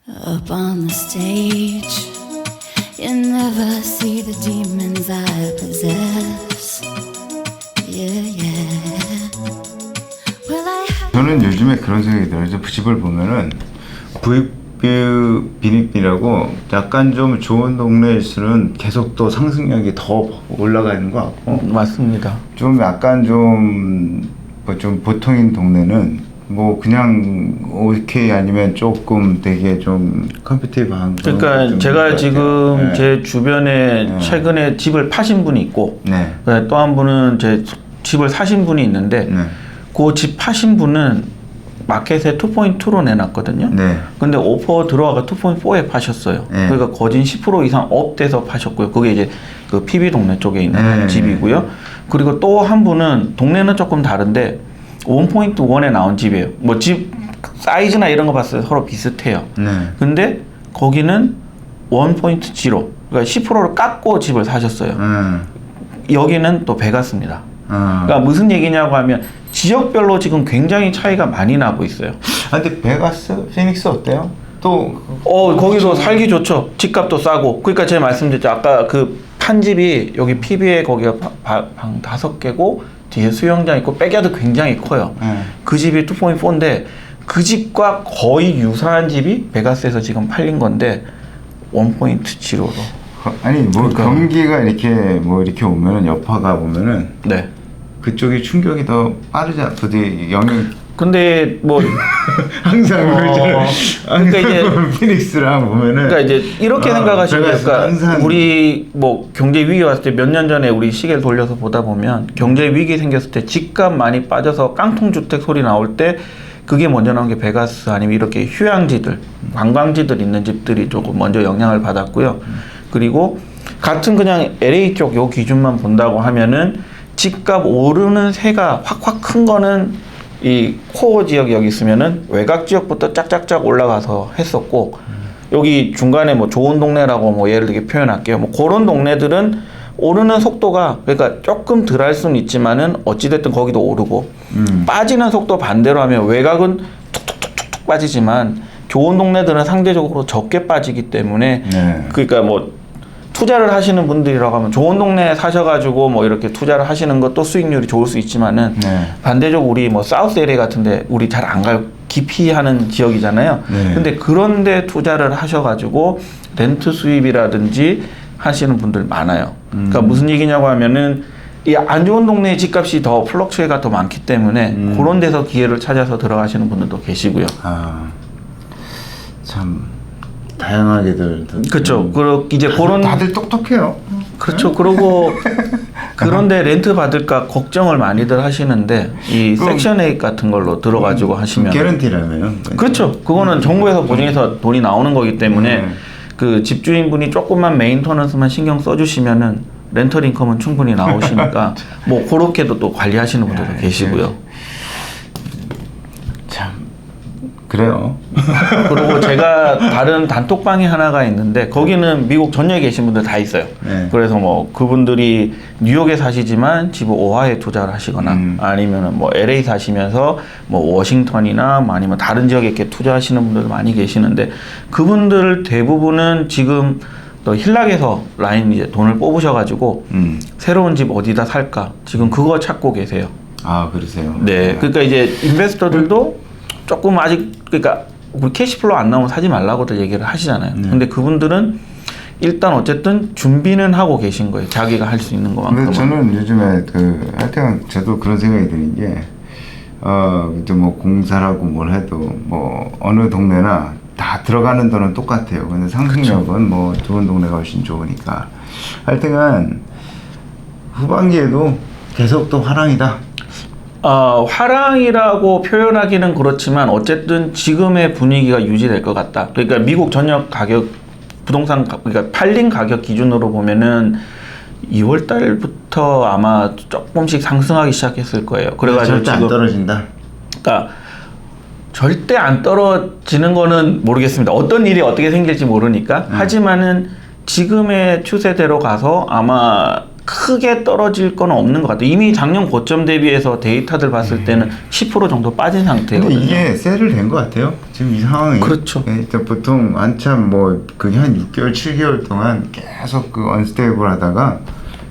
Up on the stage, you never see the demons I possess. Yeah, yeah. Well, 저는 요즘에 그런 생각이 들어요. 집을 보면은 부익뷰 빈익빈이라고 약간 좀 좋은 동네일수록 계속 또 상승력이 더 올라가는 것 같고, 맞습니다. 좀 약간 좀 보통인 동네는 뭐 그냥 오케이 아니면 조금 되게 좀 컴피티브한. 그러니까 제가 지금 제 주변에 최근에 집을 파신 분이 있고, 네. 또 한 분은 제 집을 사신 분이 있는데, 네. 그 집 파신 분은 마켓에 2.2로 내놨거든요. 네. 근데 오퍼 들어와가 2.4에 파셨어요. 네. 그러니까 거진 10% 이상 업돼서 파셨고요. 그게 이제 그 PB 동네 쪽에 있는 네. 집이고요. 그리고 또 한 분은 동네는 조금 다른데 1.1에 나온 집이에요. 뭐 집 사이즈나 이런 거 봤을 때 서로 비슷해요. 네. 근데 거기는 1.0, 그러니까 10%를 깎고 집을 사셨어요. 여기는 또 베가스입니다. 그러니까 무슨 얘기냐고 하면 지역별로 지금 굉장히 차이가 많이 나고 있어요. 아, 근데 베가스, 피닉스 어때요? 또 거기도 살기 좋죠. 집값도 싸고. 그러니까 제가 말씀드렸죠. 아까 그 판 집이 여기 PB에 거기가 방 5개고 뒤에 수영장 있고 백야드 굉장히 커요. 그 집이 2.4인데 그 집과 거의 유사한 집이 베가스에서 지금 팔린 건데 1.0로. 아니 뭐 그러니까. 경기가 이렇게 뭐 이렇게 오면은 여파가 보면은 네. 그쪽이 충격이 더 빠르지 부디 영향. 근데 뭐 항상 그러잖아요. 그러니까 이제 피닉스랑 보면은 그러니까 이제 이렇게 생각하시면 베가스 그러니까 항상 우리 뭐 경제 위기 왔을 때 몇 년 전에 우리 시계를 돌려서 보다 보면 경제 위기 생겼을 때 집값 많이 빠져서 깡통 주택 소리 나올 때 그게 먼저 나온 게 베가스 아니면 이렇게 휴양지들, 관광지들 있는 집들이 조금 먼저 영향을 받았고요. 그리고 같은 그냥 LA 쪽 요 기준만 본다고 하면은 집값 오르는 새가 확확 큰 거는 이 코어 지역 여기 있으면은 외곽 지역부터 짝짝짝 올라가서 했었고 여기 중간에 뭐 좋은 동네라고 뭐 예를 들게 표현할게요. 뭐 그런 동네들은 오르는 속도가 그러니까 조금 덜 할 수는 있지만은 어찌됐든 거기도 오르고 빠지는 속도 반대로 하면 외곽은 툭툭툭툭 빠지지만 좋은 동네들은 상대적으로 적게 빠지기 때문에 네. 그러니까 뭐 투자를 하시는 분들이라고 하면 좋은 동네에 사셔가지고 뭐 이렇게 투자를 하시는 것도 수익률이 좋을 수 있지만은 네. 반대적으로 우리 뭐 사우스 LA 같은데 우리 잘 안 가요. 깊이 하는 지역이잖아요. 네. 근데 그런데 투자를 하셔가지고 렌트 수입이라든지 하시는 분들 많아요. 그러니까 무슨 얘기냐고 하면은 이 안 좋은 동네의 집값이 더 플럭츄에가 더 많기 때문에 그런 데서 기회를 찾아서 들어가시는 분들도 계시고요. 참 다양하게들. 그렇죠. 그리고 이제 그런 다들 똑똑해요. 그렇죠. 그러고 그런데 렌트 받을까 걱정을 많이들 하시는데 이 섹션 8 같은 걸로 들어가지고 하시면 개런티라며요. 그렇죠. 그거는 정부에서 보증해서 돈이 나오는 거기 때문에 그 집주인분이 조금만 메인터넌스만 신경 써주시면은 렌털 인컴은 충분히 나오시니까 뭐 그렇게도 또 관리하시는 분들도 계시고요. 참 그래요. 그리고 제가 다른 단톡방이 하나가 있는데 거기는 미국 전역에 계신 분들 다 있어요. 네. 그래서 뭐 그분들이 뉴욕에 사시지만 집을 오하이에 투자를 하시거나 아니면은 뭐 LA 사시면서 뭐 워싱턴이나 뭐 아니면 다른 지역에 이렇게 투자하시는 분들 많이 계시는데 그분들 대부분은 지금 또 힐락에서 라인 이제 돈을 뽑으셔가지고 새로운 집 어디다 살까 지금 그거 찾고 계세요. 아 그러세요. 네, 그러니까 이제 인베스터들도 조금 아직 그러니까 우리 캐시플로우 안 나오면 사지 말라고들 얘기를 하시잖아요. 근데 그분들은 일단 어쨌든 준비는 하고 계신 거예요. 자기가 할 수 있는 것만큼은. 근데 저는 요즘에 하여튼 저도 그런 생각이 드는 게 이제 뭐 공사라고 뭘 해도 뭐 어느 동네나 다 들어가는 돈은 똑같아요. 근데 상승력은 뭐 좋은 동네가 훨씬 좋으니까 하여튼간 후반기에도 계속 또 화랑이다. 화랑이라고 표현하기는 그렇지만 어쨌든 지금의 분위기가 유지될 것 같다. 그러니까 미국 전역 가격 부동산 그러니까 팔린 가격 기준으로 보면은 2월 달부터 아마 조금씩 상승하기 시작했을 거예요. 그래가지고 절대 안 떨어진다. 그러니까 절대 안 떨어지는 거는 모르겠습니다. 어떤 일이 어떻게 생길지 모르니까. 하지만은 지금의 추세대로 가서 아마 크게 떨어질 건 없는 것 같아요. 이미 작년 고점 대비해서 데이터들 봤을 때는 10% 정도 빠진 상태거든요. 근데 이게 셀을 된 것 같아요. 지금 이 상황이. 그렇죠. 일단 보통 한참 뭐 그게 한 6개월, 7개월 동안 계속 그 언스테이블 하다가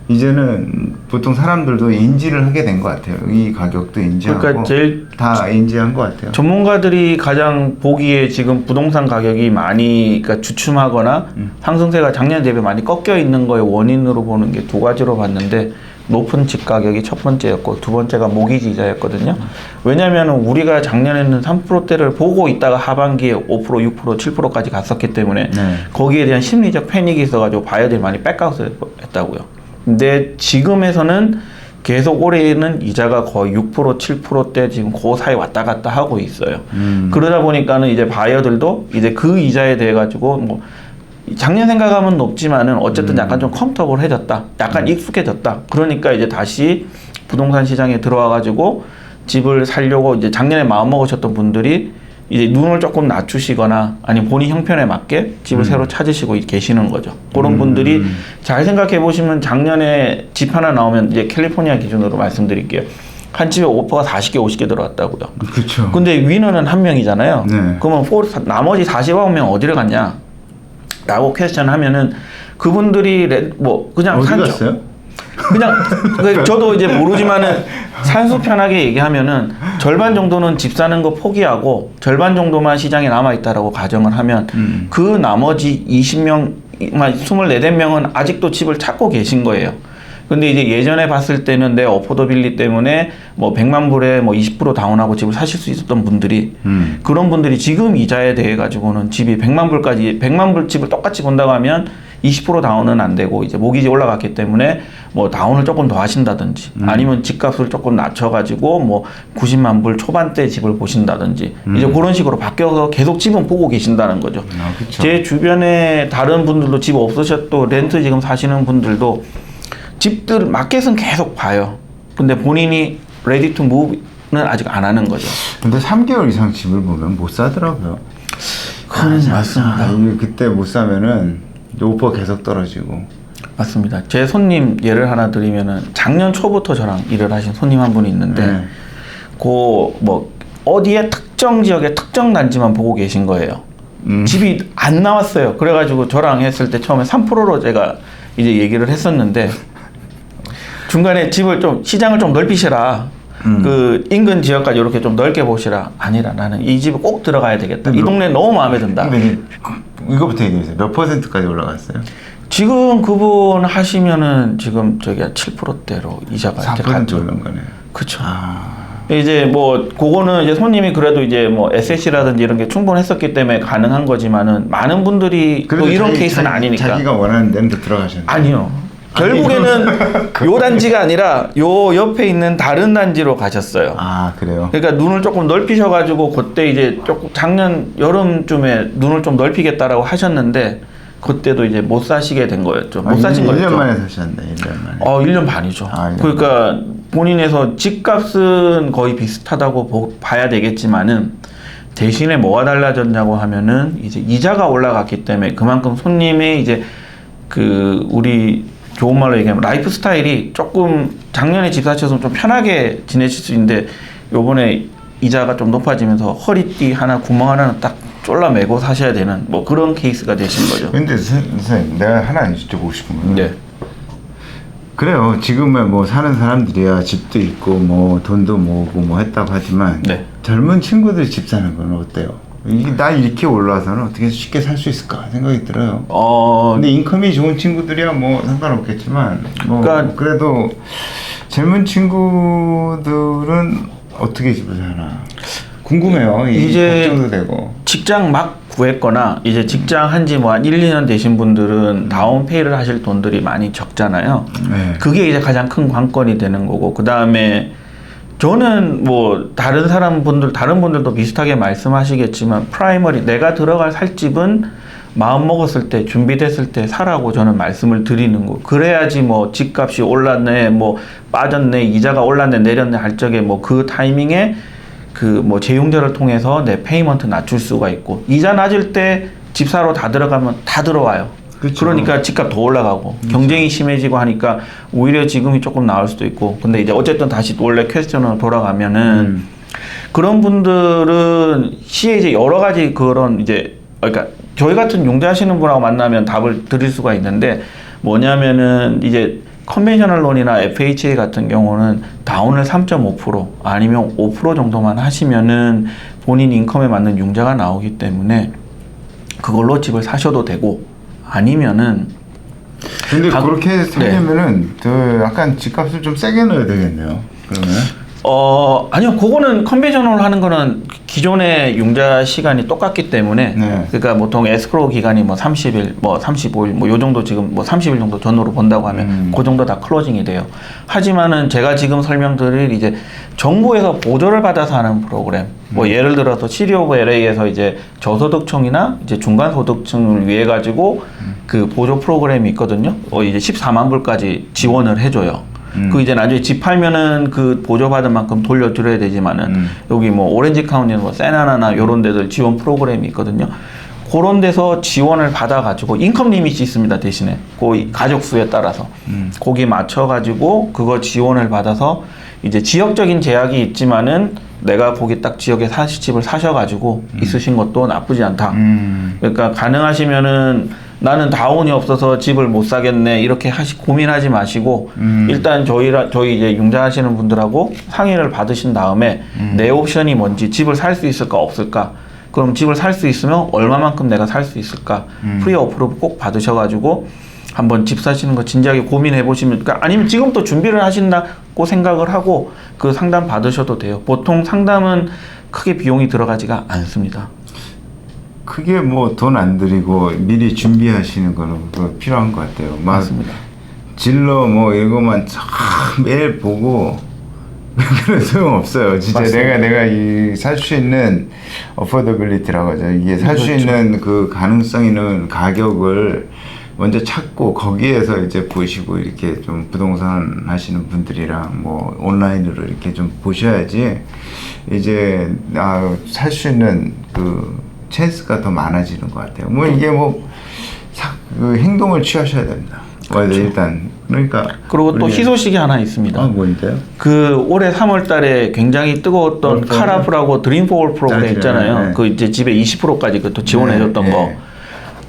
이제는 보통 사람들도 인지를 하게 된 것 같아요. 이 가격도 인지하고 그러니까 제일 다 인지한 것 같아요. 전문가들이 가장 보기에 지금 부동산 가격이 많이 그러니까 주춤하거나 상승세가 작년 대비 많이 꺾여 있는 거의 원인으로 보는 게 두 가지로 봤는데 높은 집 가격이 첫 번째였고 두 번째가 모기지 이자였거든요. 왜냐하면 우리가 작년에는 3%대를 보고 있다가 하반기에 5%, 6%, 7%까지 갔었기 때문에 네. 거기에 대한 심리적 패닉이 있어가지고 바이어들이 많이 백아웃을 했다고요. 근데 지금에서는 계속 올해는 이자가 거의 6%, 7%대 지금 그 사이 왔다 갔다 하고 있어요. 그러다 보니까는 이제 바이어들도 이제 그 이자에 대해 가지고 뭐 작년 생각하면 높지만은 어쨌든 약간 좀 컴퓨터블해졌다, 약간 익숙해졌다. 그러니까 이제 다시 부동산 시장에 들어와 가지고 집을 살려고 이제 작년에 마음 먹으셨던 분들이 이제 눈을 조금 낮추시거나 아니면 본인 형편에 맞게 집을 새로 찾으시고 계시는 거죠. 그런 분들이 잘 생각해 보시면 작년에 집 하나 나오면 이제 캘리포니아 기준으로 말씀드릴게요. 한 집에 오퍼가 40개, 50개 들어왔다고요. 그렇죠. 근데 위너는 한 명이잖아요. 네. 그러면 나머지 49명 어디를 갔냐? 라고 퀘스천 하면은 그분들이 뭐 그냥 어디 갔어요? 그냥 저도 이제 모르지만은 산수 편하게 얘기하면은 절반 정도는 집 사는 거 포기하고 절반 정도만 시장에 남아 있다라고 가정을 하면 그 나머지 20명, 24명은 아직도 집을 찾고 계신 거예요. 근데 이제 예전에 봤을 때는 내 어포더빌리 때문에 뭐 100만 불에 뭐 20% 다운하고 집을 사실 수 있었던 분들이 그런 분들이 지금 이자에 대해 가지고는 집이 100만 불까지 100만 불 집을 똑같이 본다고 하면 20% 다운은 안 되고 이제 모기지 올라갔기 때문에 뭐 다운을 조금 더 하신다든지 아니면 집값을 조금 낮춰가지고 뭐 90만 불 초반대 집을 보신다든지 이제 그런 식으로 바뀌어서 계속 집은 보고 계신다는 거죠. 그쵸. 제 주변에 다른 분들도 집 없으셨고 렌트 지금 사시는 분들도 집들 마켓은 계속 봐요. 근데 본인이 레디 투 무브는 아직 안 하는 거죠. 근데 3개월 이상 집을 보면 못 사더라고요. 맞습니다. 이게 그때 못 사면은 오퍼 계속 떨어지고. 맞습니다. 제 손님 예를 하나 드리면은 작년 초부터 저랑 일을 하신 손님 한 분이 있는데 네. 그 뭐 어디에 특정 지역의 특정 단지만 보고 계신 거예요. 집이 안 나왔어요. 그래가지고 저랑 했을 때 처음에 3%로 제가 이제 얘기를 했었는데 중간에 집을 좀 시장을 좀 넓히시라. 그 인근 지역까지 이렇게 좀 넓게 보시라. 아니라 나는 이 집에 꼭 들어가야 되겠다. 이 동네 너무 마음에 든다. 근데 이거부터 얘기해주세요. 몇 %까지 올라갔어요? 지금 그분 하시면은 지금 저기 한 7%대로 이자가 이렇게 4% 갔죠. 오른 거네. 그쵸. 이제 뭐 그거는 이제 손님이 그래도 이제 뭐 SS라든지 이런 게 충분했었기 때문에 가능한 거지만은 많은 분들이 또 이런 케이스는 아니니까. 자기가 원하는 데는 들어가셨는데. 아니요. 결국에는 요 단지가 아니라 요 옆에 있는 다른 단지로 가셨어요. 아 그래요? 그러니까 눈을 조금 넓히셔가지고 그때 이제 조금 작년 여름쯤에 눈을 좀 넓히겠다라고 하셨는데 그때도 이제 못 사시게 된 거였죠. 못 사신 거였죠. 1년 만에 사셨네. 1년 만에. 1년 반이죠. 1년 그러니까 본인에서 집값은 거의 비슷하다고 봐야 되겠지만은 대신에 뭐가 달라졌냐고 하면은 이제 이자가 올라갔기 때문에 그만큼 손님의 이제 그 우리 좋은 말로 얘기하면 라이프 스타일이 조금 작년에 집 사셨으면 좀 편하게 지내실 수 있는데 요번에 이자가 좀 높아지면서 허리띠 하나 구멍 하나는 딱 쫄라매고 사셔야 되는 뭐 그런 케이스가 되신 거죠. 근데 선생님 내가 하나 여쭤보고 싶은 거는 네. 그래요. 지금은 뭐 사는 사람들이야 집도 있고 뭐 돈도 모으고 뭐 했다고 하지만 네. 젊은 친구들이 집 사는 건 어때요? 이게 나 이렇게 올라서는 어떻게 쉽게 살 수 있을까 생각이 들어요. 근데 인컴이 좋은 친구들이야 뭐 상관없겠지만 뭐 그러니까 그래도 젊은 친구들은 어떻게 집을 사나 궁금해요. 이제 걱정도 되고. 직장 막 구했거나 이제 직장 한지 뭐 한 1, 2년 되신 분들은 다운페이를 하실 돈들이 많이 적잖아요. 네. 그게 이제 가장 큰 관건이 되는 거고 그 다음에 저는 뭐 다른 분들도 비슷하게 말씀하시겠지만 프라이머리 내가 들어갈 살 집은 마음 먹었을 때 준비됐을 때 사라고 저는 말씀을 드리는 거. 그래야지 뭐 집값이 올랐네 뭐 빠졌네 이자가 올랐네 내렸네 할 적에 뭐 그 타이밍에 그 뭐 재용자를 통해서 내 페이먼트 낮출 수가 있고 이자 낮을 때 집 사러 다 들어가면 다 들어와요. 그쵸. 그러니까 집값 더 올라가고 경쟁이 심해지고 하니까 오히려 지금이 조금 나을 수도 있고. 근데 이제 어쨌든 다시 원래 퀘스천으로 돌아가면은 그런 분들은 시에 이제 여러 가지 그런 이제 그러니까 저희 같은 용자하시는 분하고 만나면 답을 드릴 수가 있는데 뭐냐면은 이제 컨벤셔널 론이나 FHA 같은 경우는 다운을 3.5% 아니면 5% 정도만 하시면은 본인 인컴에 맞는 융자가 나오기 때문에 그걸로 집을 사셔도 되고 아니면은 근데 그렇게 살려면은 저 약간 집값을 좀 세게 넣어야 되겠네요. 그러면 아니요. 그거는 컨벤셔널 하는 거는 기존의 융자 시간이 똑같기 때문에 네. 그러니까 보통 에스크로우 기간이 뭐 30일, 뭐 35일, 뭐 요 정도 지금 뭐 30일 정도 전후로 본다고 하면 그 정도 다 클로징이 돼요. 하지만은 제가 지금 설명드릴 이제 정부에서 보조를 받아서 하는 프로그램 뭐 예를 들어서 시리 오브 LA에서 이제 저소득층이나 이제 중간소득층을 위해 가지고 그 보조 프로그램이 있거든요. 이제 14만 불까지 지원을 해줘요. 그 이제 나중에 집 팔면은 그 보조받은 만큼 돌려드려야 되지만은 여기 뭐 오렌지 카운티나 뭐 세나나나 요런 데들 지원 프로그램이 있거든요. 그런 데서 지원을 받아가지고 인컴 리밋이 있습니다. 대신에 그 가족 수에 따라서 거기 맞춰가지고 그거 지원을 받아서 이제 지역적인 제약이 있지만은 내가 거기 딱 지역에 집을 사셔가지고 있으신 것도 나쁘지 않다. 그러니까 가능하시면은 나는 다운이 없어서 집을 못 사겠네 이렇게 고민하지 마시고 일단 저희 이제 융자하시는 분들하고 상의를 받으신 다음에 내 옵션이 뭔지 집을 살 수 있을까 없을까 그럼 집을 살 수 있으면 얼마만큼 내가 살 수 있을까 프리 어프로브 꼭 받으셔가지고 한번 집 사시는 거 진지하게 고민해 보시면 그러니까 아니면 지금부터 준비를 하신다고 생각을 하고 그 상담 받으셔도 돼요. 보통 상담은 크게 비용이 들어가지가 않습니다. 크게 뭐 돈 안 들이고 미리 준비하시는 거는 필요한 것 같아요. 막 맞습니다. 질러 뭐 이거만 매일 보고 그런 소용 없어요. 진짜 맞습니다. 내가 이 살 수 있는 어포더빌리티라고 하죠. 이게 살 수 있는 그 가능성 있는 가격을 먼저 찾고 거기에서 이제 보시고 이렇게 좀 부동산 하시는 분들이랑 뭐 온라인으로 이렇게 좀 보셔야지 이제 살 수 있는 그 찬스가 더 많아지는 것 같아요. 뭐 이게 그 행동을 취하셔야 됩니다. 그렇죠. 일단 그러니까 그리고 또 희소식이 하나 있습니다. 뭔데요? 그 올해 3월달에 굉장히 뜨거웠던 카라프라고 드림 포월 프로그램 있잖아요. 네. 그 이제 집에 20%까지 그것도 지원해줬던 네, 거. 네.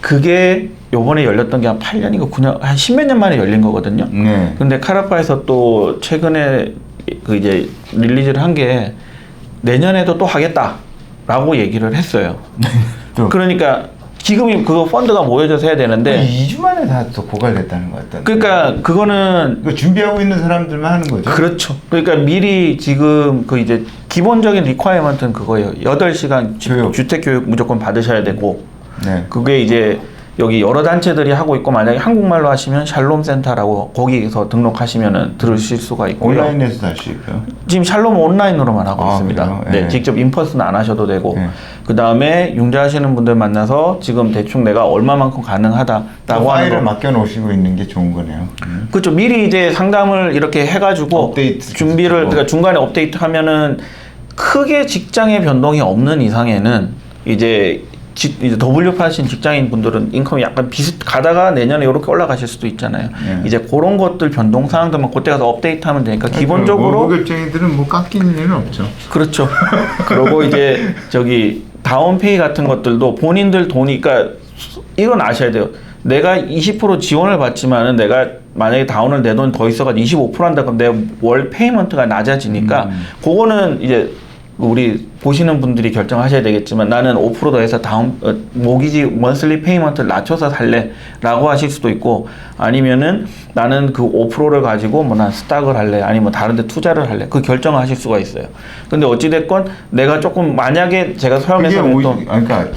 그게 요번에 열렸던 게 한 8년인가 9년, 한 10몇 년 만에 열린 거거든요. 네. 근데 카라파에서 또 최근에 그 이제 릴리즈를 한 게 내년에도 또 하겠다라고 얘기를 했어요. 그러니까 지금이 그거 펀드가 모여져서 해야 되는데 2주 만에 다 또 고갈됐다는 것 같던데. 그러니까 그거는 준비하고 있는 사람들만 하는 거죠. 그렇죠. 그러니까 미리 지금 그 이제 기본적인 리ኳ이어먼트는 그거예요. 8시간 주택 교육 무조건 받으셔야 되고 네. 그게 이제 여기 여러 단체들이 하고 있고 만약에 한국말로 하시면 샬롬 센터라고 거기서 등록하시면은 들으실 수가 있고요. 온라인에서 할 수 있고요. 지금 샬롬 온라인으로만 하고 있습니다. 그래요? 네, 직접 인퍼슨 안 하셔도 되고 네. 그 다음에 융자하시는 분들 만나서 지금 대충 내가 얼마만큼 가능하다라고 하는 파일을 거. 맡겨 놓으시고 있는 게 좋은 거네요. 그렇죠. 미리 이제 상담을 이렇게 해가지고 업데이트 준비를 그러니까 중간에 업데이트하면은 크게 직장의 변동이 없는 이상에는 이제 W 하신 직장인 분들은 인컴이 약간 가다가 내년에 이렇게 올라가실 수도 있잖아요. 네. 이제 그런 것들 변동 사항들만 그때 가서 업데이트하면 되니까 기본적으로 모국결정이들은 뭐 깎이는 일은 없죠. 그렇죠. 그리고 이제 저기 다운페이 같은 것들도 본인들 돈이 그러니까 이건 아셔야 돼요. 내가 20% 지원을 받지만은 내가 만약에 다운을 내 돈 더 있어가지고 25% 한다 그럼 내 월 페이먼트가 낮아지니까 그거는 이제 우리 보시는 분들이 결정하셔야 되겠지만 나는 5% 더해서 모기지 먼슬리 페이먼트를 낮춰서 살래라고 하실 수도 있고 아니면은 나는 그 5%를 가지고 뭐 난 스탁을 할래 아니면 다른 데 투자를 할래 그 결정을 하실 수가 있어요. 근데 어찌됐건 내가 조금 만약에 제가 처음에서 그러니까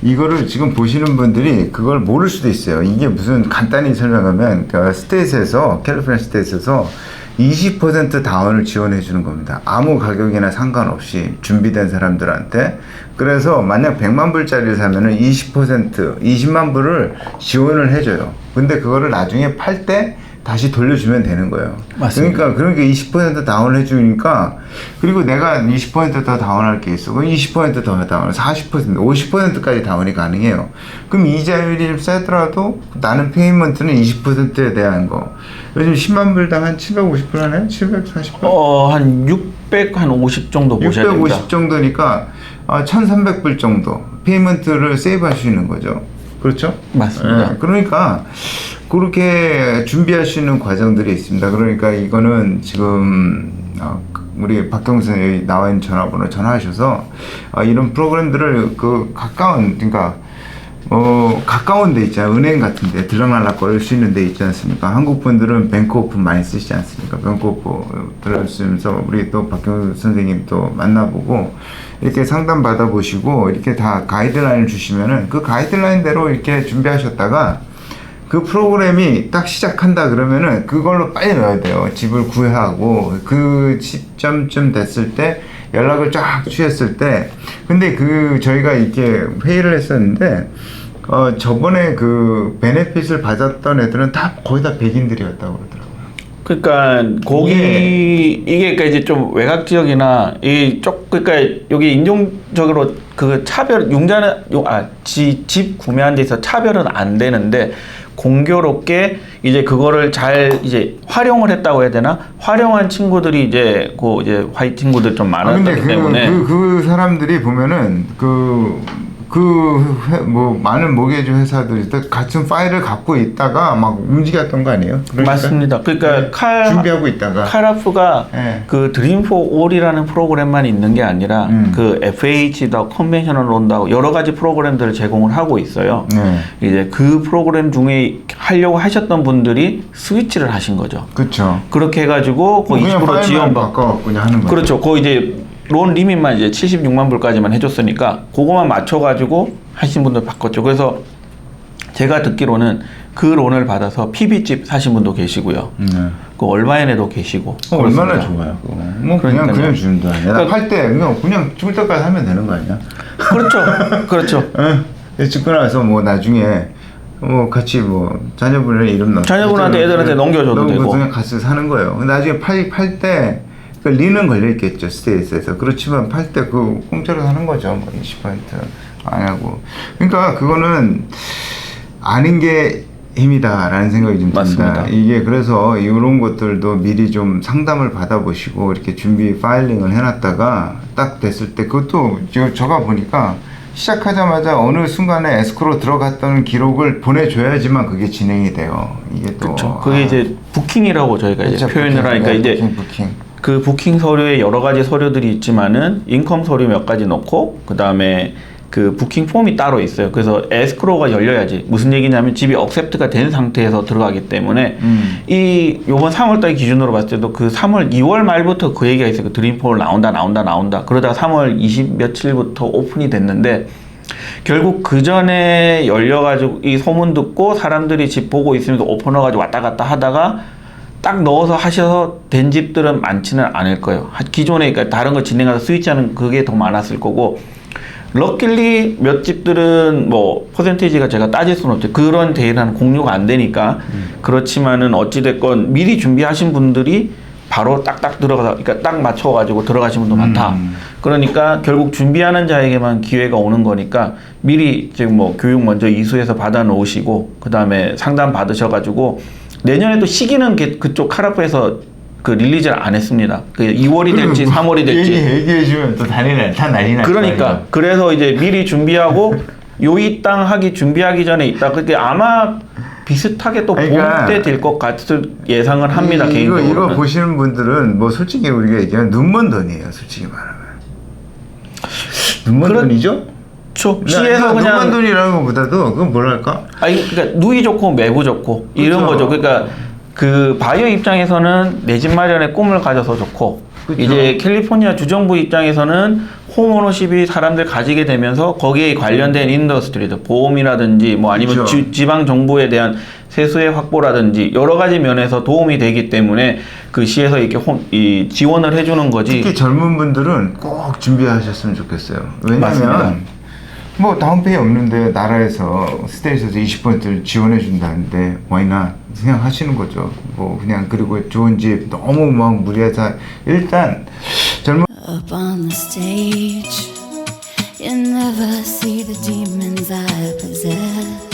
이거를 지금 보시는 분들이 그걸 모를 수도 있어요. 이게 무슨 간단히 설명하면 그러니까 스테이트에서 캘리포니아 스테이트에서 20% 다운을 지원해 주는 겁니다. 아무 가격이나 상관없이 준비된 사람들한테. 그래서 만약 100만 불짜리를 사면은 20%, 20만 불을 지원을 해줘요. 근데 그거를 나중에 팔 때 다시 돌려주면 되는 거예요. 맞습니다. 그러니까 20% 다운을 해주니까 그리고 내가 20%더 다운할 게 있어. 그럼 20% 더 다운, 40%, 50%까지 다운이 가능해요. 그럼 이자율이 좀 세더라도 나는 페이먼트는 20%에 대한 거. 요즘 10만 불당 한 750불 하네? 740불? 한 650 정도 보셔야 됩니다. 650 정도니까 1,300불 정도 페이먼트를 세이브할 수 있는 거죠. 그렇죠? 맞습니다. 그러니까 그렇게 준비할 수 있는 과정들이 있습니다. 그러니까 이거는 지금 우리 박경수 선생님이 나와 있는 전화번호 전화하셔서 이런 프로그램들을 그 그러니까 가까운 데 있잖아요. 은행 같은 데 들락날락 거릴 수 있는 데 있지 않습니까? 한국 분들은 뱅크오픈 많이 쓰시지 않습니까? 뱅크오픈 들어주면서 우리 또 박경수 선생님 또 만나보고 이렇게 상담 받아보시고 이렇게 다 가이드라인을 주시면은 그 가이드라인대로 이렇게 준비하셨다가 그 프로그램이 딱 시작한다 그러면은 그걸로 빨리 넣어야 돼요. 집을 구하고 그 시점쯤 됐을 때 연락을 쫙 취했을 때 근데 저희가 이렇게 회의를 했었는데 저번에 그 베네핏을 받았던 애들은 다 거의 다 백인들이었다고 그러더라고요. 그러니까 이게 그러니까 이제 좀 외곽 지역이나 그러니까 여기 인종적으로 그 차별 집 구매한 데 있어 차별은 안 되는데 공교롭게 이제 그거를 잘 이제 활용을 했다고 해야 되나? 활용한 친구들이 이제 화이트 친구들 좀 많았기 때문에 그 사람들이 보면은 많은 모게지 회사들이 같은 파일을 갖고 있다가 막 움직였던 거 아니에요? 그러니까? 맞습니다. 그러니까 준비하고 있다가 칼라프가 그 드림 포 올이라는 프로그램만 있는 게 아니라 그 FH도 컨벤셔널 론도 여러 가지 프로그램들을 제공을 하고 있어요. 이제 그 프로그램 중에 하려고 하셨던 분들이 스위치를 하신 거죠. 그렇죠. 그렇게 해가지고 그 20% 지원 바꿔갖고 그냥 하는 거죠. 그렇죠. 그 이제 론 리밋만 이제 76만 불까지만 해줬으니까 그거만 맞춰가지고 하신 분들 바꿨죠. 그래서 제가 듣기로는 그 론을 받아서 PB집 사신 분도 계시고요. 그 얼마엔에도 계시고. 얼마나 좋아요. 뭐 그냥 주는 거 아니야. 팔 때 그냥 죽을 때까지 하면 되는 거 아니야? 그렇죠. 그렇죠. 죽고 나서 뭐 나중에 같이 자녀분의 이름 넣어. 자녀분한테 애들한테 넘겨줘도 되고. 그냥 같이 사는 거예요. 나중에 팔 때. 리는 걸려있겠죠, 스테이트에서. 그렇지만 팔 때 공짜로 사는 거죠. 20% 안 하고. 그러니까 그거는 아는 게 힘이다라는 생각이 좀 듭니다. 맞습니다. 이게 그래서 이런 것들도 미리 좀 상담을 받아보시고 이렇게 준비 파일링을 해놨다가 딱 됐을 때 그것도 제가 보니까 시작하자마자 어느 순간에 에스크로 들어갔던 기록을 보내줘야지만 그게 진행이 돼요. 이게 또. 그렇죠. 그게 이제 부킹이라고 저희가 이제 표현을 하니까 이제 부킹. 그 부킹 서류에 여러 가지 서류들이 있지만은 인컴 서류 몇 가지 넣고 그 다음에 그 부킹 폼이 따로 있어요. 그래서 에스크로가 열려야지. 무슨 얘기냐면 집이 억셉트가 된 상태에서 들어가기 때문에 요번 3월달 기준으로 봤을 때도 그 2월 말부터 그 얘기가 있어요. 그 드림폴 나온다. 그러다가 3월 20 며칠부터 오픈이 됐는데 결국 그 전에 열려가지고 이 소문 듣고 사람들이 집 보고 있으면서 오픈해가지고 왔다 갔다 하다가 딱 넣어서 하셔서 된 집들은 많지는 않을 거예요. 기존에 그러니까 다른 거 진행해서 스위치하는 그게 더 많았을 거고 럭킬리 몇 집들은 퍼센테이지가 제가 따질 수는 없죠. 그런 데이터는 공유가 안 되니까 그렇지만은 어찌됐건 미리 준비하신 분들이 바로 딱딱 들어가서 그러니까 딱 맞춰가지고 들어가신 분도 많다. 그러니까 결국 준비하는 자에게만 기회가 오는 거니까 미리 지금 교육 먼저 이수해서 받아 놓으시고 그 다음에 상담 받으셔가지고 내년에도 시기는 그쪽 카라프에서 그 릴리즈를 안 했습니다. 그 2월이 될지 3월이 될지 얘기해주면 또 난리 날. 그러니까 그래서 이제 미리 준비하고 요이 땅 하기 준비하기 전에 있다. 그게 아마 비슷하게 또 봄 때 될 것 같은 예상을 합니다. 개인적으로. 이거 보시는 분들은 솔직히 우리가 얘기하면 눈먼 돈이에요. 솔직히 말하면 눈먼 돈이죠. 시에서 그냥 눈먼 돈이라는 것보다도 그건 뭐랄까? 그러니까 누이 좋고 매부 좋고 이런 거죠. 그러니까 그 바이어 입장에서는 내 집 마련의 꿈을 가져서 좋고 그쵸? 이제 캘리포니아 주정부 입장에서는 홈오너십이 사람들 가지게 되면서 거기에 관련된 인더스트리들 보험이라든지 아니면 지방 정부에 대한 세수의 확보라든지 여러 가지 면에서 도움이 되기 때문에 그 시에서 이렇게 지원을 해주는 거지. 특히 젊은 분들은 꼭 준비하셨으면 좋겠어요. 왜냐하면 뭐 다운페이 없는데 나라에서 스테이트에서 20%를 지원해 준다는데 why 그냥 하시는 거죠. 뭐 그냥 그리고 좋은 집 너무 막 무리해서 일단 젊은 Up on the stage, you never see the demons I possess.